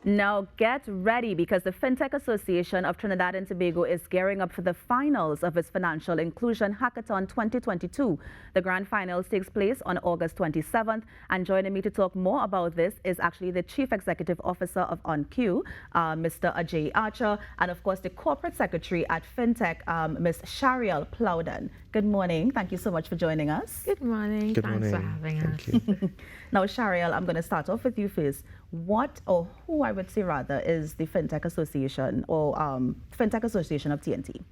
Now get ready because the Fintech Association of Trinidad and Tobago is gearing up for the finals of its Financial Inclusion Hackathon 2022. The grand finals takes place on August 27th, and joining me to talk more about this is actually the Chief Executive Officer of OnQ, Mr. Ajay Archer, and of course the Corporate Secretary at Fintech, Ms. Shariel Plowden. Good morning. Thank you so much for joining us. Good morning. Thanks for having us. Now, Shariel, I'm going to start off with you first. What, or who I would say rather, is the Fintech Association or Fintech Association of TNT?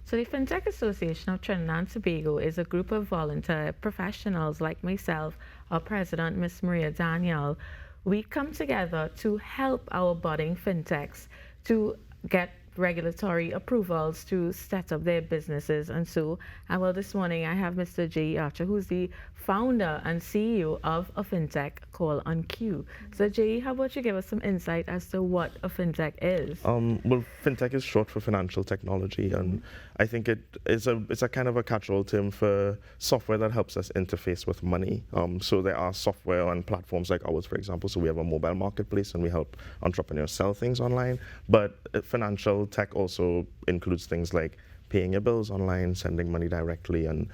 So the Fintech Association of Trinidad and Tobago is a group of volunteer professionals like myself, our president, Ms. Maria Danielle. We come together to help our budding fintechs to get regulatory approvals to set up their businesses. And so, well, this morning I have Mr. Jay Archer, who's the founder and CEO of a fintech called OnQ. So Jay, how about you give us some insight as to what a fintech is? Well, fintech is short for financial technology, and I think it's a kind of a catch-all term for software that helps us interface with money. So there are software and platforms like ours, for example. So we have a mobile marketplace, and we help entrepreneurs sell things online. But financial tech also includes things like paying your bills online, sending money directly, and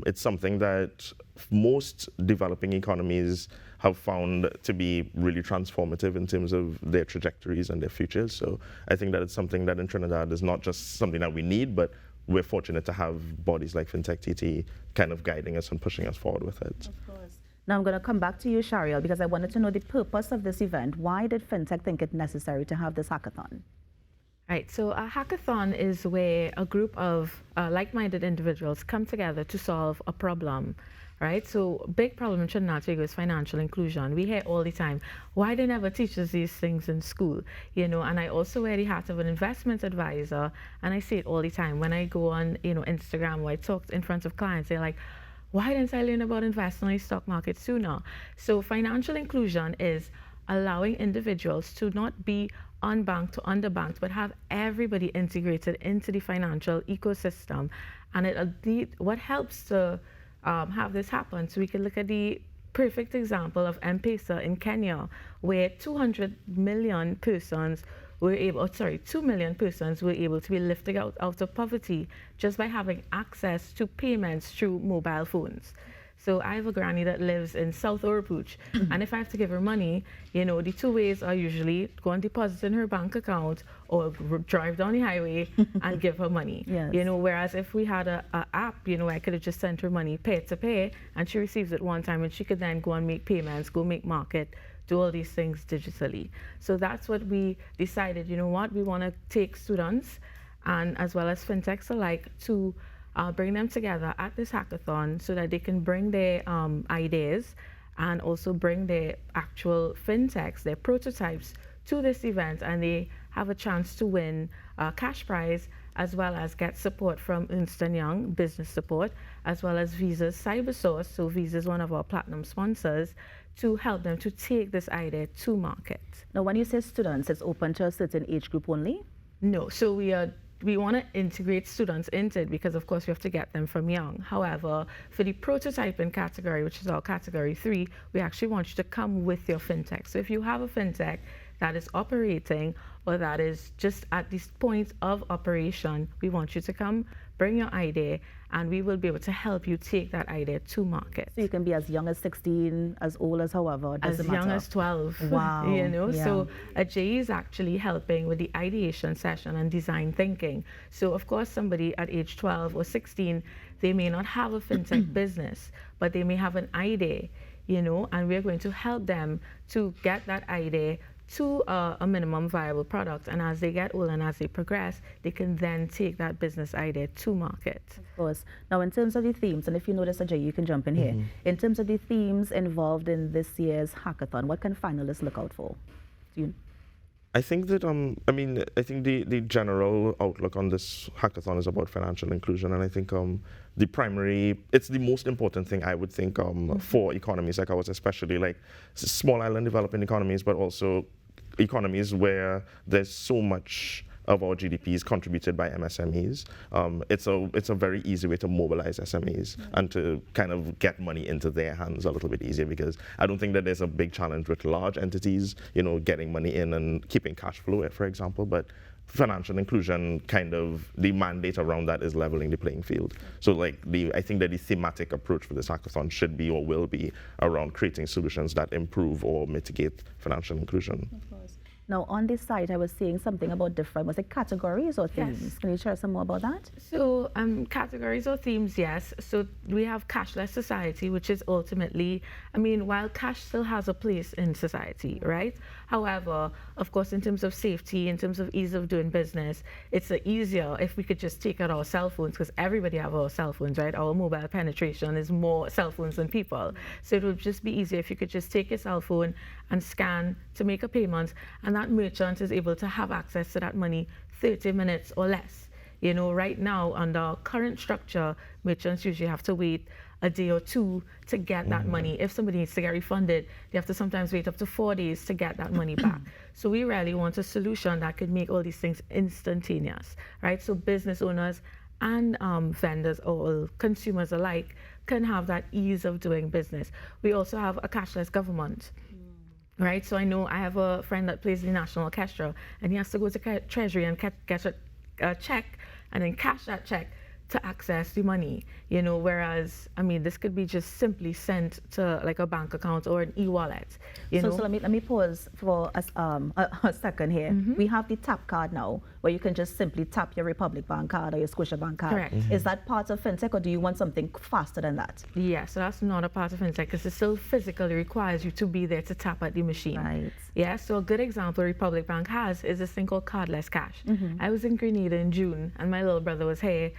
it's something that most developing economies have found to be really transformative in terms of their trajectories and their futures. So I think that it's something that in Trinidad is not just something that we need, but we're fortunate to have bodies like Fintech TT kind of guiding us and pushing us forward with it. Of course. Now I'm going to come back to you, Shariel, because I wanted to know the purpose of this event. Why did Fintech think it necessary to have this hackathon? Right, so a hackathon is where a group of like-minded individuals come together to solve a problem, right? So big problem in Trinidad and Tobago is financial inclusion. We hear all the time, why they never teach us these things in school? You know, and I also wear the hat of an investment advisor, and I see it all the time. When I go on, Instagram, or I talk in front of clients, they're like, why didn't I learn about investing in the stock market sooner? So financial inclusion is allowing individuals to not be unbanked to underbanked, but have everybody integrated into the financial ecosystem. And what helps to have this happen, so we can look at the perfect example of M-Pesa in Kenya, where 2 million persons were able to be lifted out of poverty just by having access to payments through mobile phones. So I have a granny that lives in South Orapooch, and if I have to give her money, the two ways are usually go and deposit in her bank account or drive down the highway and give her money. Yes. Whereas if we had a app, I could have just sent her money pay to pay, and she receives it one time, and she could then go and make payments, go make market, do all these things digitally. So that's what we decided. We want to take students and as well as fintechs alike to bring them together at this hackathon so that they can bring their ideas and also bring their actual fintechs, their prototypes to this event, and they have a chance to win a cash prize as well as get support from Ernst & Young, business support, as well as Visa's CyberSource. So Visa is one of our platinum sponsors to help them to take this idea to market. Now, when you say students, it's open to a certain age group only? No, so we want to integrate students into it because, of course, we have to get them from young. However, for the prototyping category, which is our category 3, we actually want you to come with your fintech. So if you have a fintech that is operating or that is just at this point of operation, we want you to come, bring your idea, and we will be able to help you take that idea to market. So you can be as young as 16, as old as however, it doesn't matter. As young as 12. Wow. Yeah. So Ajay is actually helping with the ideation session and design thinking. So of course somebody at age 12 or 16, they may not have a fintech business, but they may have an idea, and we're going to help them to get that idea to a minimum viable product, and as they get older and as they progress, they can then take that business idea to market. Of course. Now, in terms of the themes, and if you notice, Ajay, you can jump in here. In terms of the themes involved in this year's hackathon, what can finalists look out for? I think that I think the general outlook on this hackathon is about financial inclusion, and I think it's the most important thing I would think for economies like ours, especially like small island developing economies, but also economies where there's so much of our GDP is contributed by MSMEs. It's a very easy way to mobilize SMEs and to kind of get money into their hands a little bit easier, because I don't think that there's a big challenge with large entities, getting money in and keeping cash flow, for example, but financial inclusion, kind of the mandate around that is leveling the playing field. So I think that the thematic approach for this hackathon should be or will be around creating solutions that improve or mitigate financial inclusion. Of course. Now, on this site, I was seeing something about different, was it categories or themes? Yes. Can you share some more about that? So categories or themes, yes. So we have cashless society, which is ultimately, while cash still has a place in society, right? However, of course, in terms of safety, in terms of ease of doing business, it's easier if we could just take out our cell phones, because everybody have our cell phones, right? Our mobile penetration is more cell phones than people. So it would just be easier if you could just take your cell phone and scan to make a payment, and that merchant is able to have access to that money 30 minutes or less. Right now, under current structure, merchants usually have to wait a day or two to get that money. If somebody needs to get refunded, they have to sometimes wait up to 4 days to get that money back. So we really want a solution that could make all these things instantaneous, right? So business owners and vendors or consumers alike can have that ease of doing business. We also have a cashless government. Right, so I know I have a friend that plays the National Orchestra, and he has to go to Treasury and get a check and then cash that check to access the money, whereas, this could be just simply sent to like a bank account or an e-wallet, So let me pause for a second here. We have the tap card now, where you can just simply tap your Republic Bank card or your Scotiabank card. Correct. Is that part of FinTech, or do you want something faster than that? Yeah, so that's not a part of FinTech, because it still physically requires you to be there to tap at the machine. Right. Yeah, so a good example Republic Bank has is this thing called cardless cash. I was in Grenada in June, and my little brother was here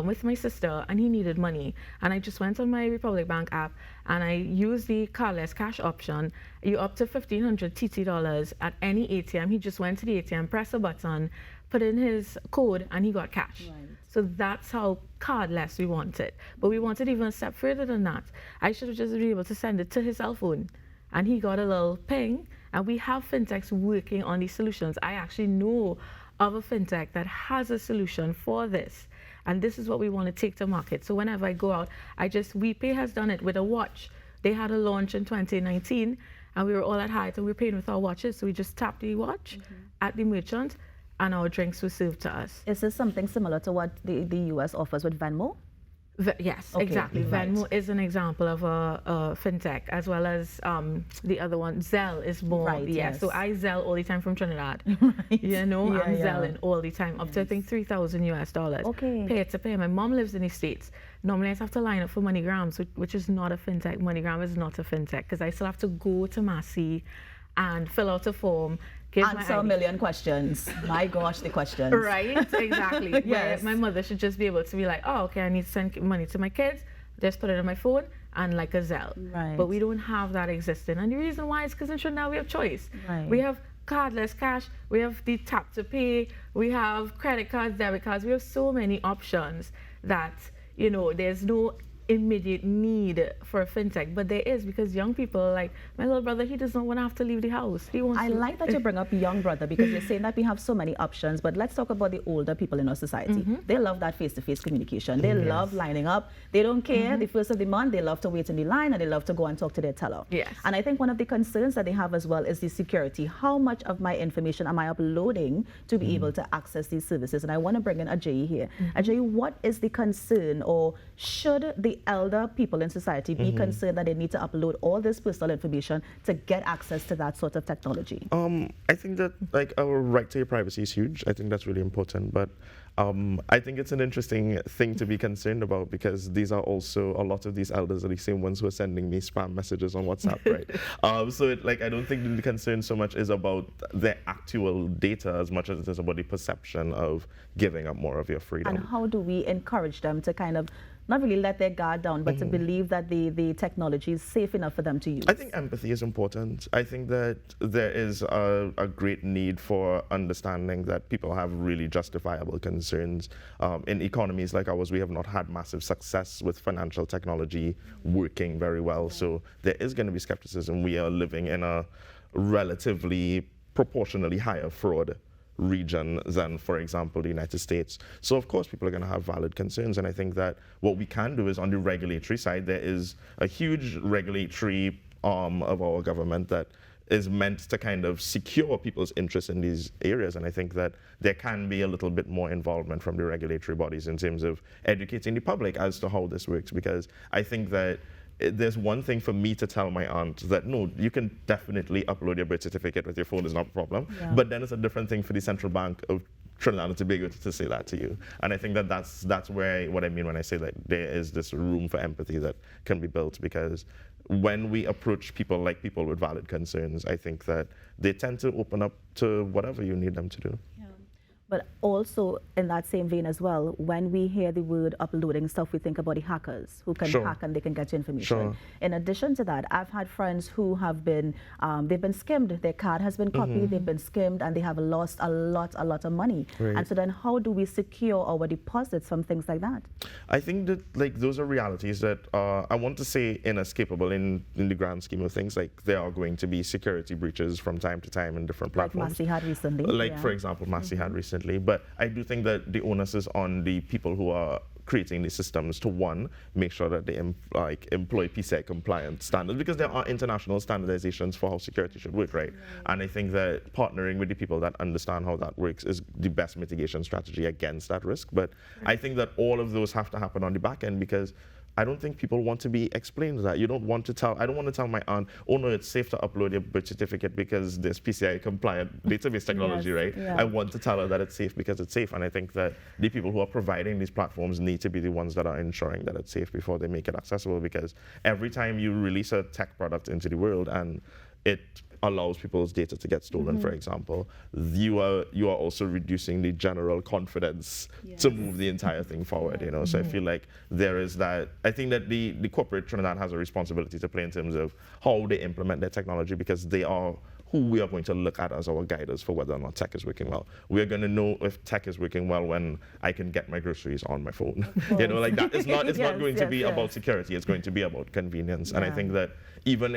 with my sister, and he needed money. And I just went on my Republic Bank app, and I used the cardless cash option. You up to $1,500 TT dollars at any ATM. He just went to the ATM, pressed a button, put in his code, and he got cash. Right. So that's how cardless we want it. But we wanted even a step further than that. I should have just been able to send it to his cell phone, and he got a little ping. And we have fintechs working on these solutions. I actually know of a fintech that has a solution for this. And this is what we want to take to market. So whenever I go out, WePay has done it with a watch. They had a launch in 2019, and we were all at Hyatt, and we were paying with our watches. So we just tapped the watch at the merchant, and our drinks were served to us. Is this something similar to what the US offers with Venmo? Yes, Okay, exactly. right. Venmo is an example of a fintech, as well as the other one, Zelle is more. Right, yes. So I Zelle all the time from Trinidad. Right. I'm Yeah. Zelling all the time, up to I think $3,000 US. Okay. Pay to pay. My mom lives in the States. Normally I have to line up for MoneyGrams, which is not a fintech. MoneyGram is not a fintech, because I still have to go to Massey and fill out a form. Answer a million questions. My gosh, the questions. Right, exactly. Yes. Where my mother should just be able to be like, oh, okay, I need to send money to my kids. Just put it on my phone and like a Zelle. Right. But we don't have that existing. And the reason why is because in Trinidad we have choice. Right. We have cardless cash, we have the tap to pay, we have credit cards, debit cards. We have so many options that, there's no immediate need for a fintech, but there is, because young people, like my little brother, he does not want to have to leave the house. He wants I like that you bring up young brother, because you're saying that we have so many options, but let's talk about the older people in our society. They love that face-to-face communication. They love lining up. They don't care. The first of the month, they love to wait in the line, and they love to go and talk to their teller. Yes. And I think one of the concerns that they have as well is the security. How much of my information am I uploading to be able to access these services? And I want to bring in Ajayi here. Ajayi, what is the concern, or should the elder people in society be concerned that they need to upload all this personal information to get access to that sort of technology? I think that our right to your privacy is huge. I think that's really important, but I think it's an interesting thing to be concerned about, because these are also, a lot of these elders are the same ones who are sending me spam messages on WhatsApp, right? So I don't think the concern so much is about the actual data as much as it is about the perception of giving up more of your freedom. And how do we encourage them to kind of not really let their guard down, but to believe that the technology is safe enough for them to use? I think empathy is important. I think that there is a great need for understanding that people have really justifiable concerns. In economies like ours, we have not had massive success with financial technology working very well. So there is going to be skepticism. We are living in a relatively proportionally higher fraud region than, for example, the United States. So of course people are going to have valid concerns, and I think that what we can do is on the regulatory side, there is a huge regulatory arm of our government that is meant to kind of secure people's interest in these areas, and I think that there can be a little bit more involvement from the regulatory bodies in terms of educating the public as to how this works, because I think that there's one thing for me to tell my aunt that, no, you can definitely upload your birth certificate with your phone, is not a problem, but then it's a different thing for the Central Bank of Trinidad and Tobago to say that to you. And I think that that's where what I mean when I say that there is this room for empathy that can be built, because when we approach people like people with valid concerns, I think that they tend to open up to whatever you need them to do. But also, in that same vein as well, when we hear the word uploading stuff, we think about the hackers who can hack and they can get your information. In addition to that, I've had friends who have been, they've been skimmed. Their card has been copied, they've been skimmed, and they have lost a lot of money. And so then how do we secure our deposits from things like that? I think that like those are realities that I want to say inescapable in the grand scheme of things. Like there are going to be security breaches from time to time in different platforms. Like Massey had recently. Like for example, Massey had recently. But I do think that the onus is on the people who are creating these systems to, one, make sure that they employ PCI compliant standards, because there are international standardizations for how security should work, right? And I think that partnering with the people that understand how that works is the best mitigation strategy against that risk. But I think that all of those have to happen on the back end, because I don't think people want to be explained that. You don't want to tell, I don't want to tell my aunt, oh no, it's safe to upload your birth certificate because there's PCI compliant database technology, right? I want to tell her that it's safe because it's safe. And I think that the people who are providing these platforms need to be the ones that are ensuring that it's safe before they make it accessible, because every time you release a tech product into the world and it allows people's data to get stolen, for example, you are also reducing the general confidence to move the entire thing forward, you know. So I feel like there is that. I think that the corporate Trinidad has a responsibility to play in terms of how they implement their technology, because they are who we are going to look at as our guiders for whether or not tech is working well. We are going to know if tech is working well when I can get my groceries on my phone. You know, like that. It's not going to be about security. It's going to be about convenience. And I think that even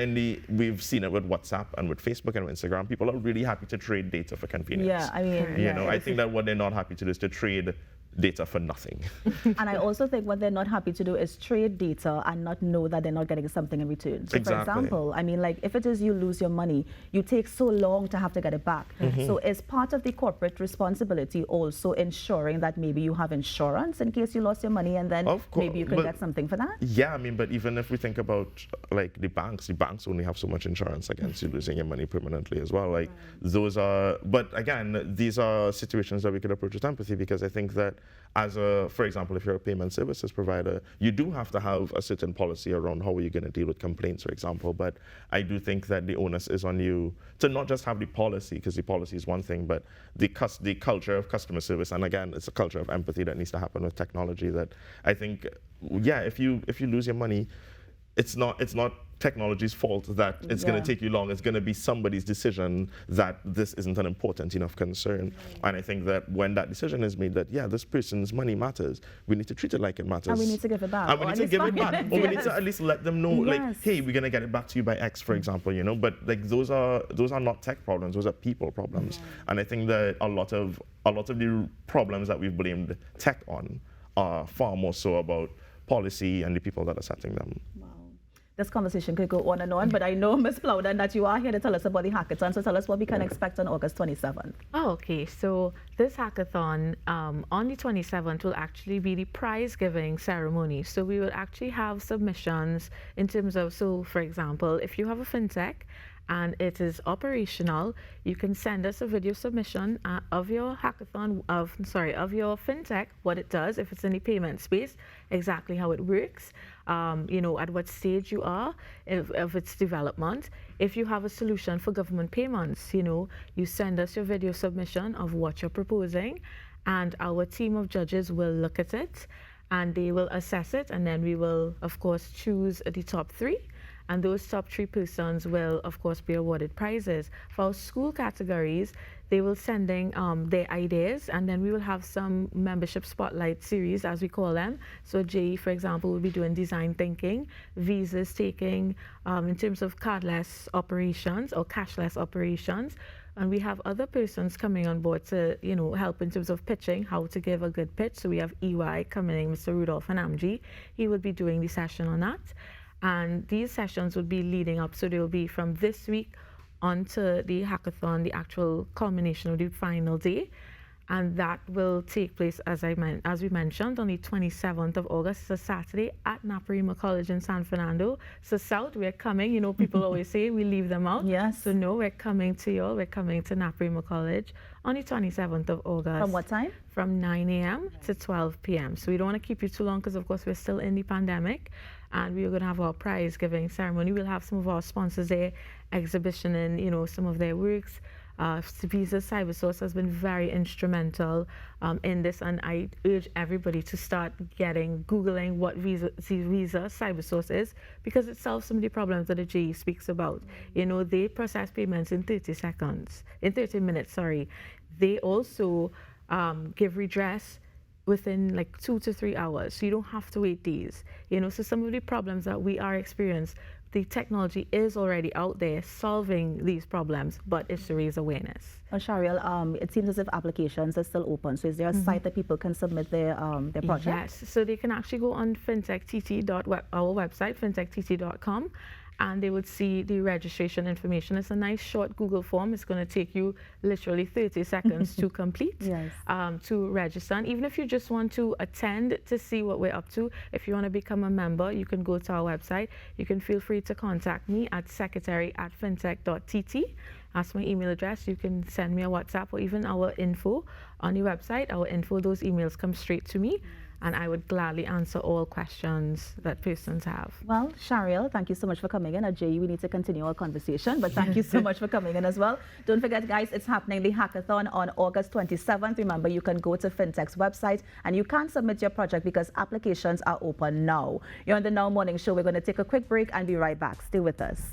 we've seen it with WhatsApp and with Facebook and with Instagram, people are really happy to trade data for convenience. Yeah, I mean, you know, I think that what they're not happy to do is to trade data for nothing. And I also think what they're not happy to do is trade data and not know that they're not getting something in return. So for example, I mean, like if it is you lose your money, you take so long to have to get it back. So is part of the corporate responsibility also ensuring that maybe you have insurance in case you lost your money, and then maybe you can get something for that? Yeah, I mean, but even if we think about like the banks only have so much insurance against you losing your money permanently as well. Like those are, but again, these are situations that we could approach with empathy, because I think that for example, if you're a payment services provider, you do have to have a certain policy around how are you going to deal with complaints, for example. But I do think that the onus is on you to not just have the policy, because the policy is one thing, but the culture of customer service. And again, it's a culture of empathy that needs to happen with technology. That I think, yeah, if you lose your money, it's not technology's fault that it's going to take you long. It's going to be somebody's decision that this isn't an important enough concern. And I think that when that decision is made that, yeah, this person's money matters, we need to treat it like it matters. And we need to give it back. And we need to give it back. Or we need to at least let them know, like, hey, we're going to get it back to you by X, for example, you know. But like those are not tech problems, those are people problems. And I think that a lot of the problems that we've blamed tech on are far more so about policy and the people that are setting them. This conversation could go on and on, but I know, Ms. Plowden, that you are here to tell us about the hackathon. So tell us what we can expect on August 27th. Oh, okay. So this hackathon on the 27th will actually be the prize-giving ceremony. So we will actually have submissions in terms of, so for example, if you have a fintech and it is operational, you can send us a video submission of your hackathon, of your fintech, what it does, if it's in the payment space, exactly how it works, you know, at what stage you are of its development. If you have a solution for government payments, you know, you send us your video submission of what you're proposing, and our team of judges will look at it and they will assess it, and then we will, of course, choose the top 3. and those top 3 persons will, of course, be awarded prizes. For our school categories, they will sending their ideas, and then we will have some membership spotlight series, as we call them. So JE, for example, will be doing design thinking, visas taking in terms of cardless operations or cashless operations. And we have other persons coming on board to, help in terms of pitching, how to give a good pitch. So we have EY coming in, Mr. Rudolph Anamji. He will be doing the session on that. And these sessions will be leading up, so they will be from this week onto the hackathon, the actual culmination of the final day. And that will take place, as we mentioned, on the 27th of August. It's a Saturday at Naparima College in San Fernando. So South, we're coming. People always say we leave them out. Yes. So no, we're coming to y'all. We're coming to Naparima College on the 27th of August. From what time? From 9 a.m. to 12 p.m. So we don't want to keep you too long because, of course, we're still in the pandemic. And we are going to have our prize giving ceremony. We'll have some of our sponsors there exhibitioning, some of their works. Visa CyberSource has been very instrumental in this, and I urge everybody to start Googling what Visa CyberSource is, because it solves some of the problems that the GE speaks about. They process payments in 30 minutes. They also give redress within like 2 to 3 hours, so you don't have to wait days. So some of the problems that we are experiencing, the technology is already out there solving these problems, but it's to raise awareness. Well, Shariel, it seems as if applications are still open. So is there a site that people can submit their project? Yes, so they can actually go on our website, fintechtt.com, and they would see the registration information. It's a nice short Google form. It's going to take you literally 30 seconds to complete, yes. To register. And even if you just want to attend to see what we're up to, if you want to become a member, you can go to our website. You can feel free to contact me at secretary@fintech.tt. That's my email address. You can send me a WhatsApp or even our info on the website. Our info, those emails come straight to me. And I would gladly answer all questions that persons have. Well, Shariel, thank you so much for coming in. At JE, we need to continue our conversation, but thank you so much for coming in as well. Don't forget, guys, it's happening, the hackathon, on August 27th. Remember, you can go to Fintech's website and you can submit your project because applications are open now. You're on the Now Morning Show. We're going to take a quick break and be right back. Stay with us.